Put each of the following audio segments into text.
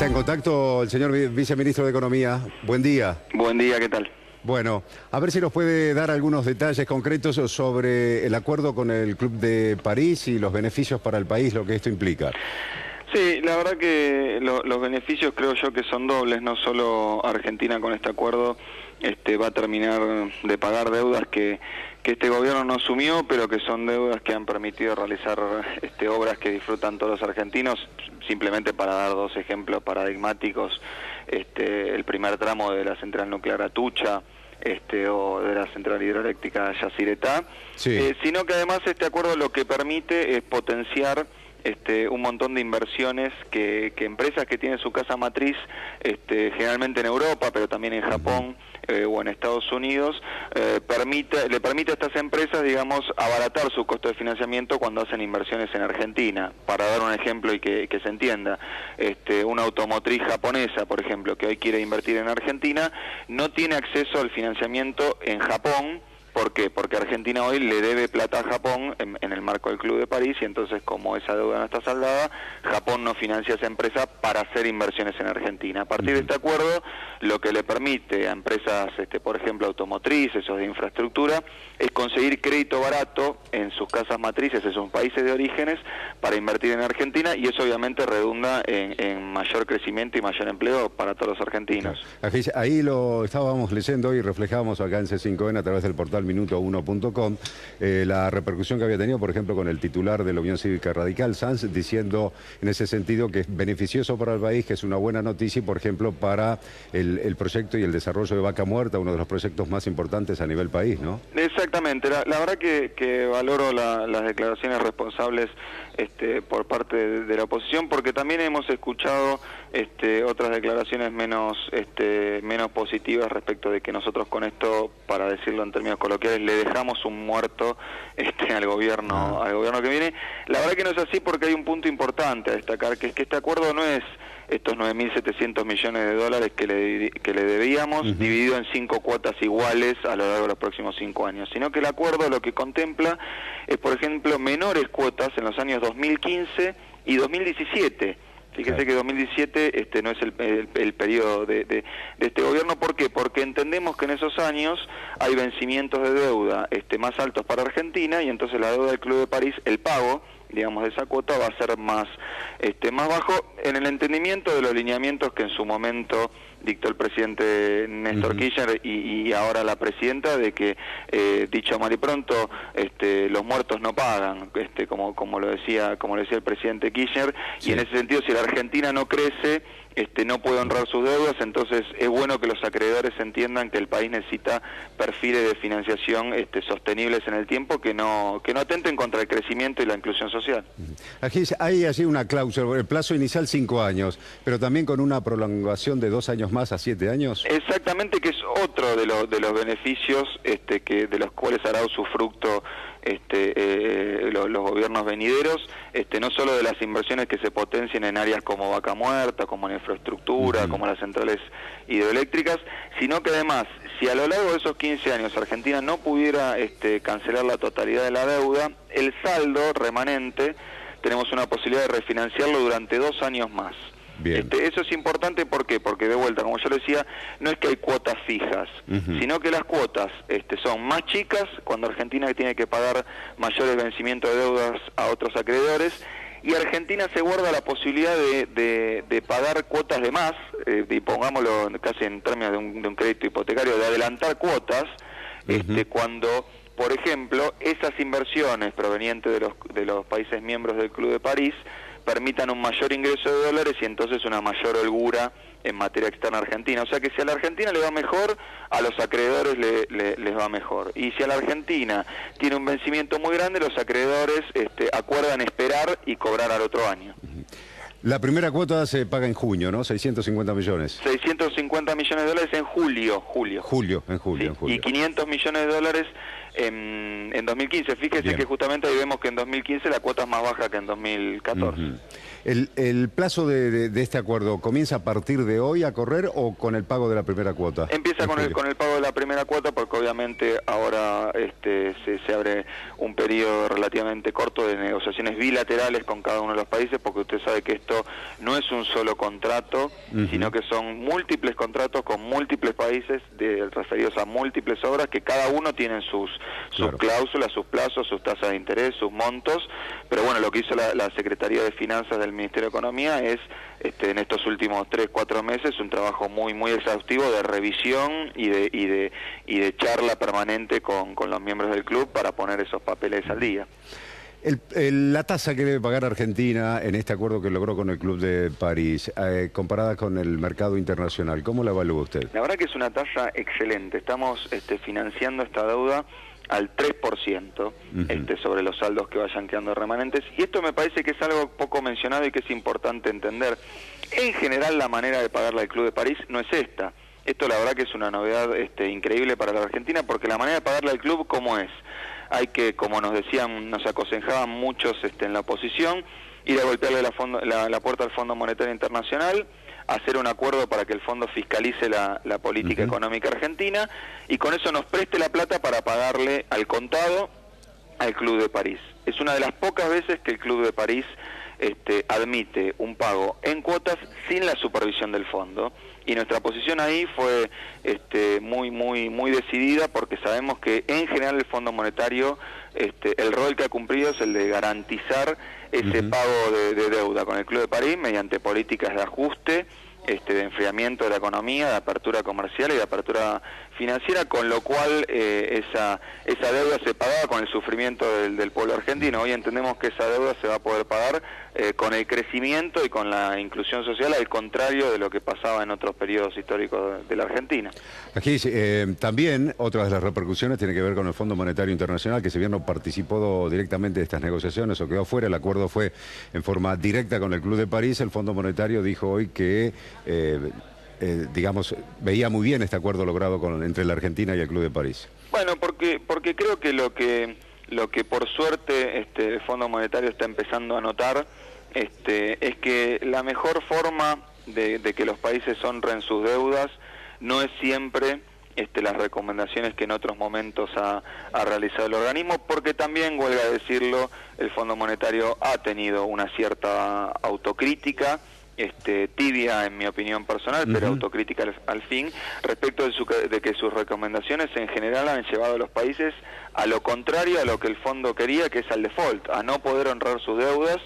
Está en contacto el señor viceministro de Economía. Buen día. Buen día, ¿qué tal? Bueno, a ver si nos puede dar algunos detalles concretos sobre el acuerdo con el Club de París y los beneficios para el país, lo que esto implica. Sí, la verdad que los beneficios creo yo que son dobles, no solo Argentina con este acuerdo va a terminar de pagar deudas que este gobierno no asumió, pero que son deudas que han permitido realizar obras que disfrutan todos los argentinos. Simplemente para dar dos ejemplos paradigmáticos, el primer tramo de la central nuclear Atucha, o de la central hidroeléctrica Yacyretá, sí. Sino que además este acuerdo lo que permite es potenciar un montón de inversiones que empresas que tienen su casa matriz, generalmente en Europa, pero también en Japón o en Estados Unidos, le permite a estas empresas, digamos, abaratar su costo de financiamiento cuando hacen inversiones en Argentina. Para dar un ejemplo y que se entienda, una automotriz japonesa, por ejemplo, que hoy quiere invertir en Argentina, no tiene acceso al financiamiento en Japón. ¿Por qué? Porque Argentina hoy le debe plata a Japón en el marco del Club de París, y entonces como esa deuda no está saldada, Japón no financia a esa empresa para hacer inversiones en Argentina. A partir de este acuerdo, lo que le permite a empresas, por ejemplo, automotrices o de infraestructura, es conseguir crédito barato en sus casas matrices, en sus países de orígenes, para invertir en Argentina, y eso obviamente redunda en mayor crecimiento y mayor empleo para todos los argentinos. Claro. Ahí lo estábamos leyendo y reflejábamos acá en C5N a través del portal minuto1.com, la repercusión que había tenido, por ejemplo, con el titular de la Unión Cívica Radical, Sanz, diciendo en ese sentido que es beneficioso para el país, que es una buena noticia, por ejemplo, para el proyecto y el desarrollo de Vaca Muerta, uno de los proyectos más importantes a nivel país, ¿no? Exactamente, la verdad que valoro las declaraciones responsables por parte de la oposición, porque también hemos escuchado otras declaraciones menos positivas respecto de que nosotros con esto, para decirlo en términos coloquiales, le dejamos un muerto al gobierno que viene. La verdad que no es así, porque hay un punto importante a destacar, que es que este acuerdo no es estos 9.700 millones de dólares que le debíamos, dividido en 5 cuotas iguales a lo largo de los próximos 5 años, sino que el acuerdo lo que contempla es, por ejemplo, menores cuotas en los años 2015 y 2017. Fíjese que 2017 no es el periodo de este gobierno. ¿Por qué? Porque entendemos que en esos años hay vencimientos de deuda más altos para Argentina, y entonces la deuda del Club de París, el pago, digamos, de esa cuota va a ser más bajo, en el entendimiento de los lineamientos que en su momento dictó el presidente Néstor Kirchner y ahora la presidenta, de que, dicho mal y pronto, los muertos no pagan, como lo decía el presidente Kirchner, sí. Y en ese sentido, si la Argentina no crece, no puede honrar sus deudas, entonces es bueno que los acreedores entiendan que el país necesita perfiles de financiación sostenibles en el tiempo, que no atenten contra el crecimiento y la inclusión social. Aquí hay así una cláusula, el plazo inicial 5 años, pero también con una prolongación de 2 años más a 7 años. Exactamente, que es otro de los beneficios de los cuales hará usufructo los gobiernos venideros, no solo de las inversiones que se potencien en áreas como Vaca Muerta, como en infraestructura, como las centrales hidroeléctricas, sino que además, si a lo largo de esos 15 años Argentina no pudiera cancelar la totalidad de la deuda, el saldo remanente tenemos una posibilidad de refinanciarlo durante 2 años más. Bien. Eso es importante, ¿por qué? Porque de vuelta, como yo le decía, no es que hay cuotas fijas, sino que las cuotas son más chicas cuando Argentina tiene que pagar mayores vencimientos de deudas a otros acreedores, y Argentina se guarda la posibilidad de pagar cuotas de más, y pongámoslo casi en términos de un crédito hipotecario, de adelantar cuotas, cuando, por ejemplo, esas inversiones provenientes de los países miembros del Club de París permitan un mayor ingreso de dólares y entonces una mayor holgura en materia externa argentina. O sea que si a la Argentina le va mejor, a los acreedores les va mejor. Y si a la Argentina tiene un vencimiento muy grande, los acreedores acuerdan esperar y cobrar al otro año. La primera cuota se paga en junio, ¿no? 650 millones. 650 millones de dólares en julio. En julio. Y 500 millones de dólares en 2015. Fíjese Bien. que justamente ahí vemos que en 2015 la cuota es más baja que en 2014. ¿El plazo de este acuerdo comienza a partir de hoy a correr o con el pago de la primera cuota? Empieza con el pago de la primera cuota, porque obviamente ahora se abre un periodo relativamente corto de negociaciones bilaterales con cada uno de los países, porque usted sabe que esto no es un solo contrato, sino que son múltiples contratos con múltiples países referidos a múltiples obras, que cada uno tiene sus cláusulas, sus plazos, sus tasas de interés, sus montos. Pero bueno, lo que hizo la Secretaría de Finanzas del Ministerio de Economía es, en estos últimos 3-4 meses, un trabajo muy exhaustivo de revisión y de charla permanente con los miembros del club para poner esos papeles al día. La tasa que debe pagar Argentina en este acuerdo que logró con el Club de París, comparada con el mercado internacional, ¿cómo la evalúa usted? La verdad que es una tasa excelente. Estamos financiando esta deuda al 3% sobre los saldos que vayan quedando remanentes, y esto me parece que es algo poco mencionado y que es importante entender. En general, la manera de pagarla al Club de París no es esta. Esto la verdad que es una novedad increíble para la Argentina, porque la manera de pagarla al club, ¿cómo es? Hay que, como nos decían, nos aconsejaban muchos en la oposición, ir a golpearle la puerta al Fondo Monetario Internacional, hacer un acuerdo para que el fondo fiscalice la política económica argentina, y con eso nos preste la plata para pagarle al contado al Club de París. Es una de las pocas veces que el Club de París admite un pago en cuotas sin la supervisión del fondo, y nuestra posición ahí fue muy decidida, porque sabemos que en general el Fondo Monetario el rol que ha cumplido es el de garantizar ese pago de deuda con el Club de París mediante políticas de ajuste, de enfriamiento de la economía, de apertura comercial y de apertura financiera, con lo cual esa deuda se pagaba con el sufrimiento del pueblo argentino. Hoy entendemos que esa deuda se va a poder pagar con el crecimiento y con la inclusión social, al contrario de lo que pasaba en otros periodos históricos de la Argentina. Aquí también otra de las repercusiones tiene que ver con el Fondo Monetario Internacional, que si bien no participó directamente de estas negociaciones o quedó fuera, el acuerdo fue en forma directa con el Club de París. El Fondo Monetario dijo hoy que digamos, veía muy bien este acuerdo logrado entre la Argentina y el Club de París. Bueno, porque creo que lo que por suerte el Fondo Monetario está empezando a notar es que la mejor forma de que los países honren sus deudas no es siempre las recomendaciones que en otros momentos ha realizado el organismo, porque también, huelga a decirlo, el Fondo Monetario ha tenido una cierta autocrítica, tibia en mi opinión personal, pero autocrítica al fin, respecto de que sus recomendaciones en general han llevado a los países a lo contrario a lo que el fondo quería, que es al default, a no poder honrar sus deudas,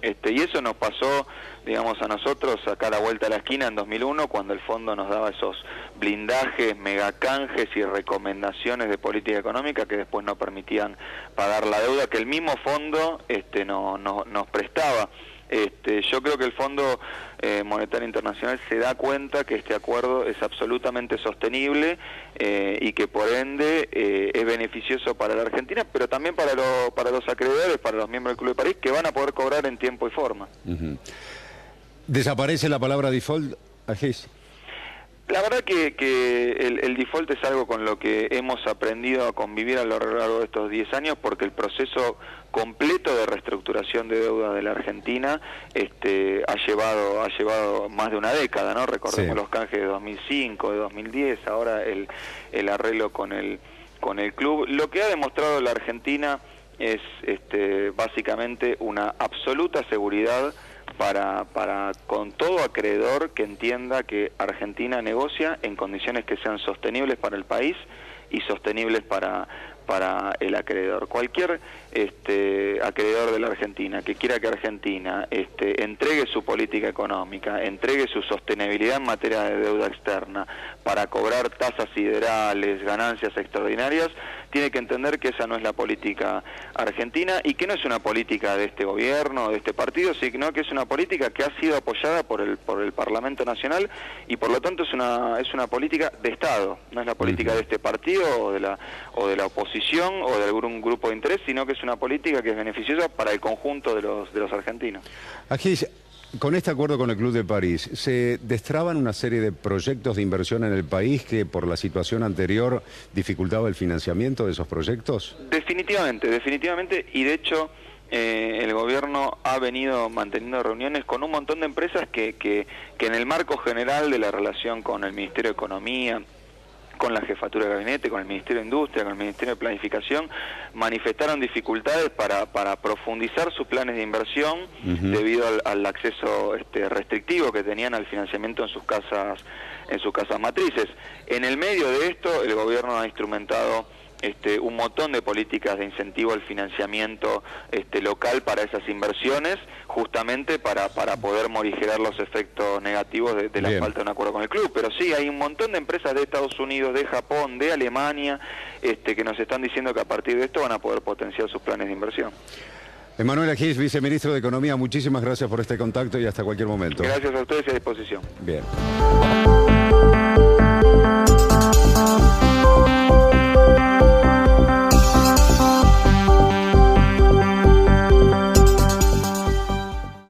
y eso nos pasó, digamos, a nosotros acá a la vuelta a la esquina en 2001, cuando el fondo nos daba esos blindajes, megacanjes y recomendaciones de política económica que después no permitían pagar la deuda que el mismo fondo nos prestaba. Yo creo que el Fondo Monetario Internacional se da cuenta que este acuerdo es absolutamente sostenible y que por ende es beneficioso para la Argentina, pero también para los acreedores, para los miembros del Club de París, que van a poder cobrar en tiempo y forma. ¿Desaparece la palabra default, Agis? La verdad que el default es algo con lo que hemos aprendido a convivir a lo largo de estos 10 años, porque el proceso completo de reestructuración de deuda de la Argentina ha llevado más de una década, ¿no? Recordemos los canjes de 2005, de 2010, ahora el arreglo con el club. Lo que ha demostrado la Argentina es básicamente una absoluta seguridad para con todo acreedor que entienda que Argentina negocia en condiciones que sean sostenibles para el país y sostenibles para el acreedor. Cualquier acreedor de la Argentina que quiera que Argentina entregue su política económica, entregue su sostenibilidad en materia de deuda externa para cobrar tasas siderales, ganancias extraordinarias, tiene que entender que esa no es la política argentina y que no es una política de este gobierno, de este partido, sino que es una política que ha sido apoyada por el Parlamento Nacional y por lo tanto es una política de Estado, no es la política de este partido o de la oposición o de algún grupo de interés, sino que es una política que es beneficiosa para el conjunto de los argentinos. Agis, Con este acuerdo con el Club de París, ¿se destraban una serie de proyectos de inversión en el país que por la situación anterior dificultaba el financiamiento de esos proyectos? Definitivamente, y de hecho el gobierno ha venido manteniendo reuniones con un montón de empresas que en el marco general de la relación con el Ministerio de Economía, con la Jefatura de Gabinete, con el Ministerio de Industria, con el Ministerio de Planificación, manifestaron dificultades para profundizar sus planes de inversión debido al acceso restrictivo que tenían al financiamiento en sus casas matrices. En el medio de esto, el gobierno ha instrumentado un montón de políticas de incentivo al financiamiento local para esas inversiones, justamente para poder morigerar los efectos negativos de la falta de un acuerdo con el club. Pero sí, hay un montón de empresas de Estados Unidos, de Japón, de Alemania, que nos están diciendo que a partir de esto van a poder potenciar sus planes de inversión. Emanuel Agis, viceministro de Economía, muchísimas gracias por este contacto y hasta cualquier momento. Gracias a ustedes y a disposición. Bien.